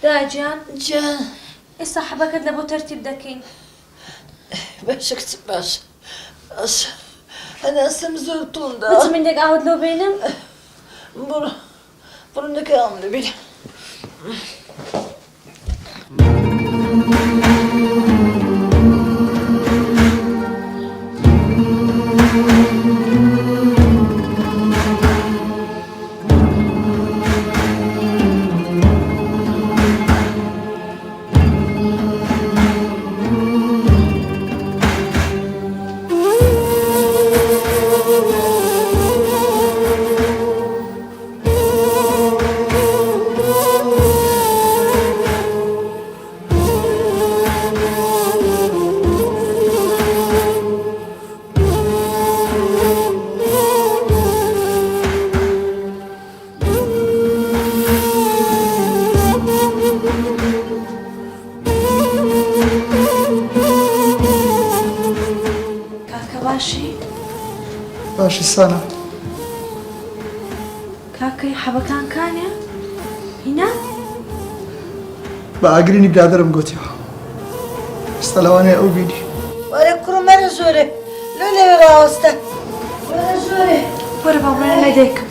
داجان جان ئێستا حەبەکەت لە بۆ تەرتیب دەکەین. باشە کچم باشە باشە هەناسم زۆر توندە بچمندێک ئاوت لۆ بێنم؟ بڕۆ نەکەم لەبێت باشی سانە کاکەی حەبەکان کانێ؟ هینا؟ بە ئاگرینی برادرم گوتیەوە ئێستا لەوانەیە ئەو بینی وەرە کوڕم مەرە زۆرێ لۆ لەوێ ڕاوەستە وەرە زۆرێ وەرە باوڕێنە لای دایکم.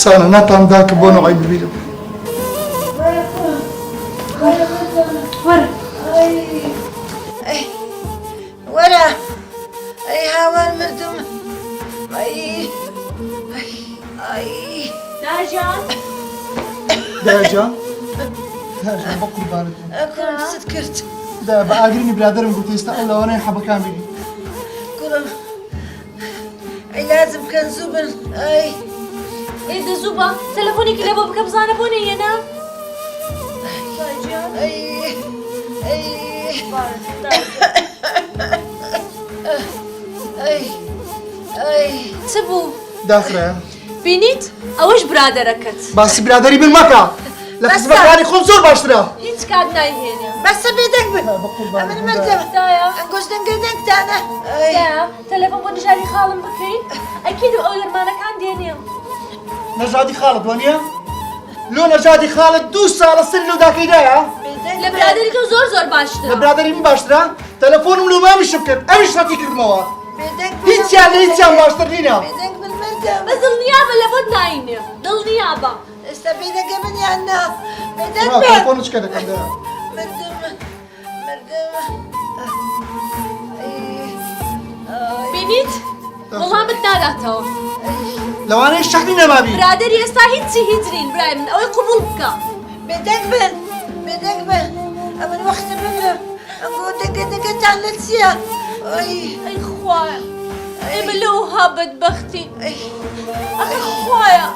سانە ناتوانم داکە بۆ نەوەی ببینم وەرە کوڕم وەرە بزانە وەرە وەرە ئەی هاوار مردم داجان داجان داجان بە قوربانت کوڕم ست کرد بە ئاگرینی برادرم گوت ئێستا ئەو لەوانەیە حەبەکان بینی کوڕم ئەی لازم کەن زوو بن ئەی ئێدە زوو بە تەلەفۆنێکی لە بۆ بکە بزانە بۆ نەیەنا؟ چ بوو؟ داخرایە بینیت؟ ئەوەش برادەرەکەت. باسی برادری من مەکە لە قسمەکانی خۆم زۆر باشترە هیچ کات نایهێنێ. بەسە بێدەنگ بن ئەمن مردم دایە ئەنگۆشتنگە دەنگتانە دایە تەلەفۆن بۆ نژاری خاڵم بکەین ئەکید و ئەو لەرمانەکان دێنێ. نەژادی خاڵت وانە؟ لۆ نەژادی خاڵت 2 ساڵە سەری لەو داکەیدایە؟ لە برادری تۆ زۆر زۆر باشترە. لە برادری من باشترە؟ تەلەفۆنم لۆ مامیشم کرد ئەویش ڕەتی کردمەوە هیچیان لە هیچیان باشتر نینە بێدەنگ بن مردم بەس دڵنیابە لە بۆت ناینێ دڵنیابە. ئێستا بێدەنگە من یاننا بێدەنگ بن تەلەفۆنت چکە دەکەم دەرە مردم بینیت؟ وەڵامت ناداتەوە. لەوانەیە شەحنی نەمابی برادری ئێستا هیچی هیچ نین برای من ئەوەی قبول بکە. بێدەنگ بن بێدەنگ بن ئەمن وەختە بمرم ئەنگۆ دەنگەتان لە چییە؟ ئەی خوایە ئێمە لەوها بەدبەختین. ئەخە خوایە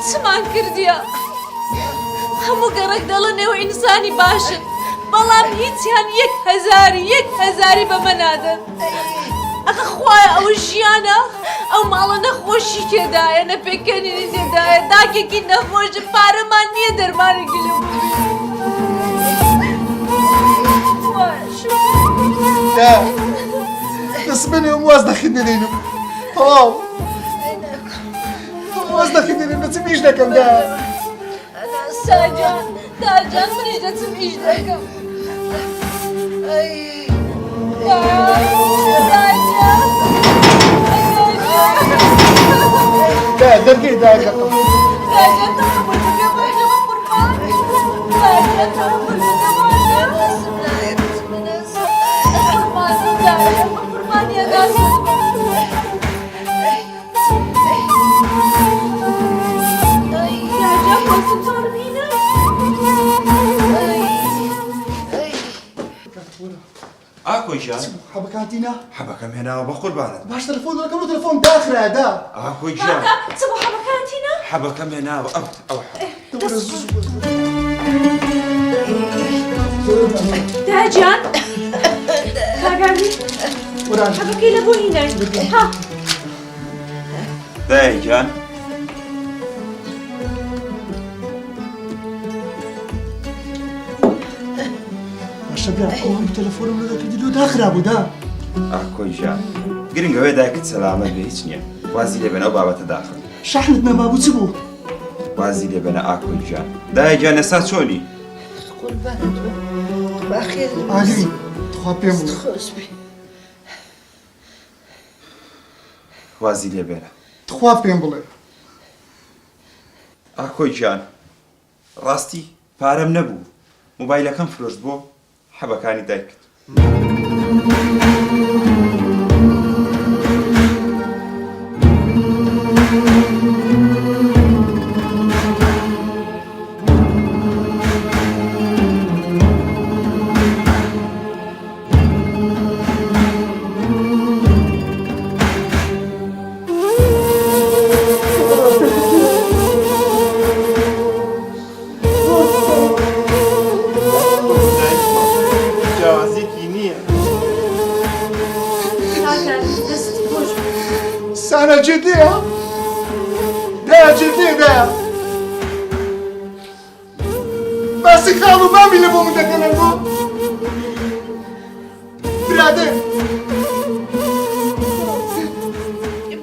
چمان کردیە؟ هەموو گەڕێک دەڵێن ئێوە ئینسانی باشن بەڵام هیچیان 1,000 بەمە نادەن. ئەخە خوایە ئەوە ژیانە ئەو ماڵە نەخۆشی تێدایە نەپێکەنینی تێدایە داکێکی نەخۆشە پارەمان نییە دەرمانێکی لە دەسبێنێ واز دەخین دەدەینم تەواو واز دەخین دەدەین دەچم ئیش دەکەم دا داجان منیش دەچم ئیش دەکەم. دەرگەی داگەکەم ئاکۆی ژیان حەبەکانتینە حەبەکەم هێناوە بە قوربانت باش تەلەفۆن دەکەم و تەلەفۆن داخرایە دا ئاکۆی ژیان چ بۆ حەبەکانتینە؟ حەبەکەم هێناوە ئەو داجان کاگامی حەبەکەی لە بۆ هینای ها دای گیان باشە برا ئەوم تەلەفۆنم لە دەکردی لۆ داخرا بوو دا ئاکۆی ژیان گرنگەوەی دایکت سەلامەت بێ هیچ نییە وازی لێبێنە ئەو بابەتە داخل شەحنت نەمابوو چ بوو؟ وازی لێبێنە ئاکۆی ژیان دای جانسا چۆنی؟ قربان بخیر ئاگری تخوا پێم بڵێ خوش بی وازی لێ بێرە. تخوا پێم بڵێ ئاکۆی گیان، ڕاستی پارەم نەبوو. مۆبایلەکەم فرۆشت بۆ حەبەکانی دایکت. جیاوازێکی نییە. کاکە دەست خۆش سانە جددیە؟ دایە جددیە دایە باسی خاڵ و مامی لە بۆ من دەکەنن بۆ برادر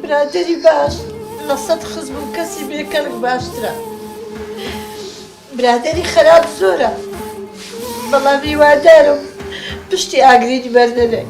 برادری باش لە سەد خزم کەسی بێکەڵک باشترە برادری خراپ زۆرە بەڵام هیوادارم پشتی ئاگرێنی بەردەنێ